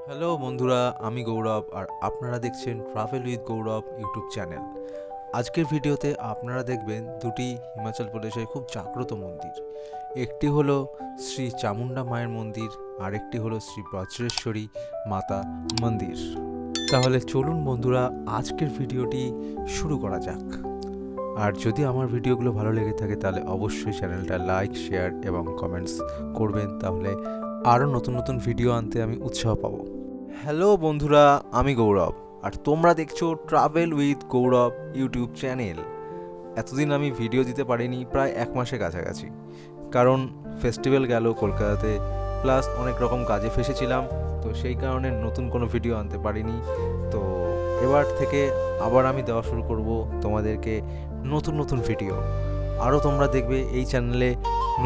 Hello বন্ধুরা, আমি গৌরব আর আপনারা দেখছেন travel with Gaurav YouTube channel. আজকের ভিডিওতে আপনারা দেখবেন দুটি হিমাচল প্রদেশের খুব জাগ্রত মন্দির। একটি হলো শ্রী চামুন্ডা মায়ের মন্দির আর একটি হলো শ্রী বজ্রেশ্বরী মাতা মন্দির। তাহলে চলুন বন্ধুরা, আজকের ভিডিওটি শুরু করা যাক। আর যদি আমার ভিডিওগুলো ভালো লেগে থাকে তাহলে অবশ্যই চ্যানেলটা লাইক, শেয়ার এবং কমেন্টস করবেন, তাহলে আরও নতুন নতুন ভিডিও আনতে আমি উৎসাহ পাবো। হ্যালো বন্ধুরা, আমি গৌরব আর তোমরা দেখছো travel with Gaurav YouTube channel. এতদিন আমি ভিডিও দিতে পারিনি, প্রায় 1 মাসের কাছাকাছি, কারণ ফেস্টিভ্যাল গেল কলকাতাতে, প্লাস অনেক রকম কাজে ফেসেছিলাম, তো সেই কারণে নতুন কোনো ভিডিও আনতে পারিনি। তো এবার থেকে আবার আমি দেওয়া শুরু করব তোমাদেরকে নতুন নতুন ভিডিও। আরও তোমরা দেখবে এই চ্যানেলে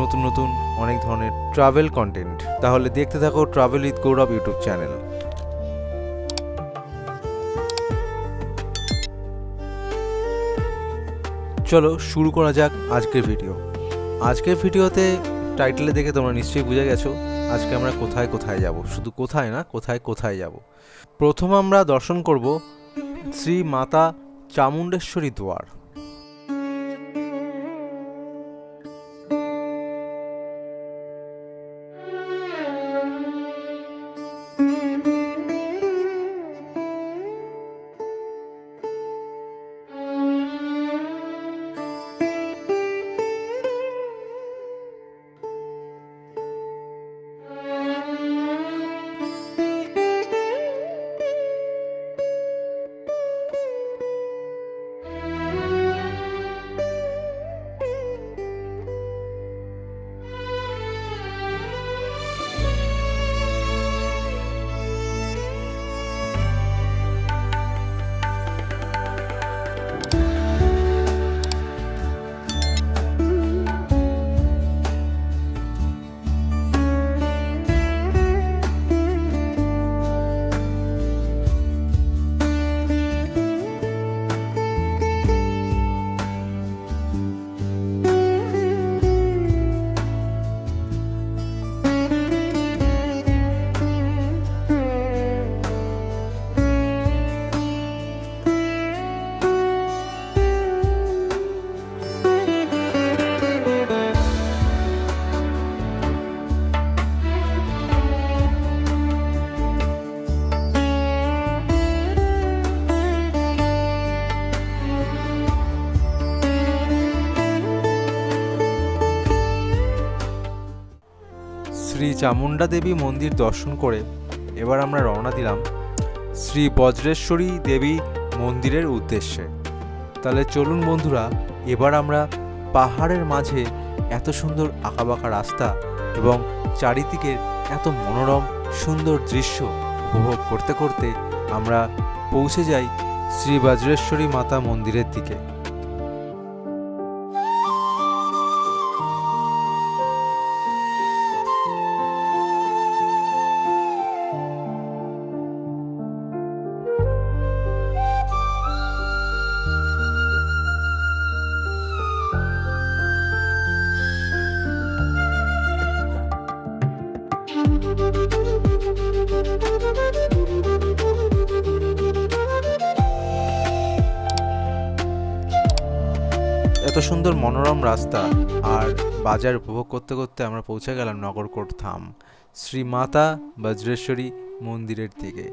নতুন নতুন অনেক ধরনের ট্রাভেল কন্টেন্ট। তাহলে দেখতে থাকো travel with Gaurav YouTube channel. চলো শুরু করা যাক আজকের ভিডিও। আজকের ভিডিওতে টাইটেলে দেখে তোমরা নিশ্চয়ই বুঝে গেছো আজকে আমরা কোথায় কোথায় যাব। শুধু কোথায় না, কোথায় কোথায় যাব। প্রথম আমরা দর্শন করব শ্রী মাতা চামুণ্ডেশ্বরী দুয়ার। শ্রী চামুন্ডা দেবী মন্দির দর্শন করে এবার আমরা রওনা দিলাম শ্রী বজ্রেশ্বরী দেবী মন্দিরের উদ্দেশ্যে। তাহলে চলুন বন্ধুরা, এবার আমরা পাহাড়ের মাঝে এত সুন্দর আঁকাবাঁকা রাস্তা এবং চারিদিকের এত মনোরম সুন্দর দৃশ্য উপভোগ করতে করতে আমরা পৌঁছে যাই শ্রী বজ্রেশ্বরী মাতা মন্দিরের দিকে। এত সুন্দর মনোরম রাস্তা আর বাজার উপভোগ করতে করতে আমরা পৌঁছে গেলাম নগরকোট ধাম শ্রী মাতা বজ্রেশ্বরী মন্দিরের দিকে।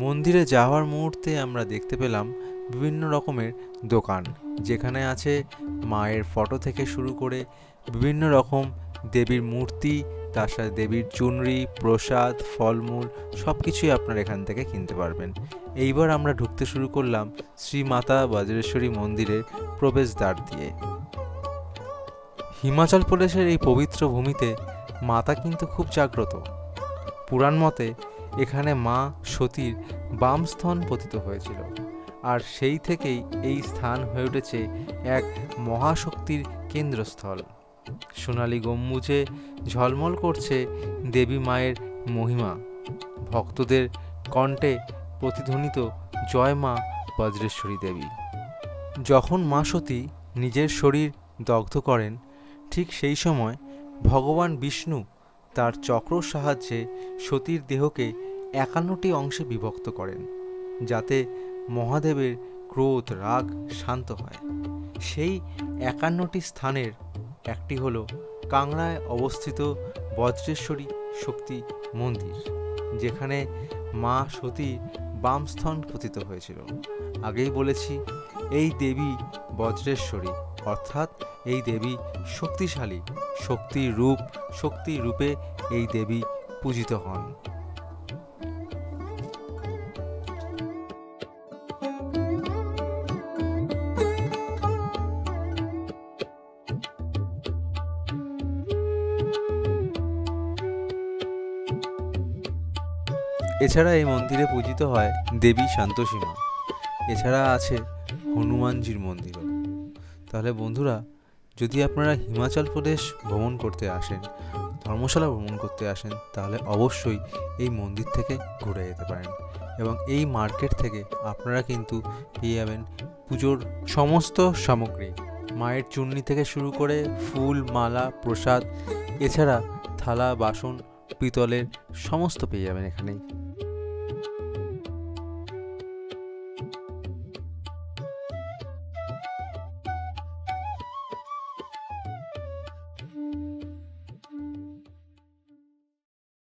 মন্দিরে যাওয়ার মুহূর্তে আমরা দেখতে পেলাম বিভিন্ন রকমের দোকান, যেখানে আছে মায়ের ফটো থেকে শুরু করে বিভিন্ন রকম দেবীর মূর্তি, তার সাথে দেবীর চুনরি, প্রসাদ, ফলমূল সব কিছুই আপনারা এখান থেকে কিনতে পারবেন। এইবার আমরা ঢুকতে শুরু করলাম শ্রী মাতা বজ্রেশ্বরী মন্দিরের প্রবেশদ্বার দিয়ে। হিমাচল প্রদেশের এই পবিত্র ভূমিতে মাতা কিন্তু খুব জাগ্রত। পুরাণ মতে এখানে মা সতীর বাম স্তন পতিত হয়েছিল, আর সেই থেকেই এই স্থান হয়ে উঠেছে এক মহাশক্তির কেন্দ্রস্থল। সোনালী গম্বুজে ঝলমল করছে দেবী মায়ের মহিমা, ভক্তদের কণ্ঠে প্রতিধ্বনিত জয় মা বজ্রেশ্বরী দেবী। যখন মা সতী নিজের শরীর দগ্ধ করেন, ঠিক সেই সময় ভগবান বিষ্ণু তার চক্রর সাহায্যে সতীর দেহকে 51টি অংশে বিভক্ত করেন, যাতে মহাদেবের ক্রোধ রাগ শান্ত হয়। সেই 51টি স্থানের একটি হলো কাংড়ায় অবস্থিত বজ্রেশ্বরী শক্তি মন্দির, যেখানে মা সতীর বামস্তন পতিত হয়েছিল। আগেই বলেছি এই দেবী বজ্রেশ্বরী, অর্থাৎ এই দেবী শক্তিশালী, শক্তির রূপে এই দেবী পূজিত হন। এছাড়া এই মন্দিরে পূজিত হয় দেবী শান্তসী মা। এছাড়া আছে হনুমানজির মন্দিরও। তাহলে বন্ধুরা, যদি আপনারা হিমাচল প্রদেশ ভ্রমণ করতে আসেন, ধর্মশালা ভ্রমণ করতে আসেন, তাহলে অবশ্যই এই মন্দির থেকে ঘুরে যেতে পারেন। এবং এই মার্কেট থেকে আপনারা কিন্তু পেয়ে যাবেন পুজোর সমস্ত সামগ্রী, মায়ের চূর্ণি থেকে শুরু করে ফুল, মালা, প্রসাদ, এছাড়া থালা বাসন পিতলের সমস্ত পেয়ে যাবেন এখানেই।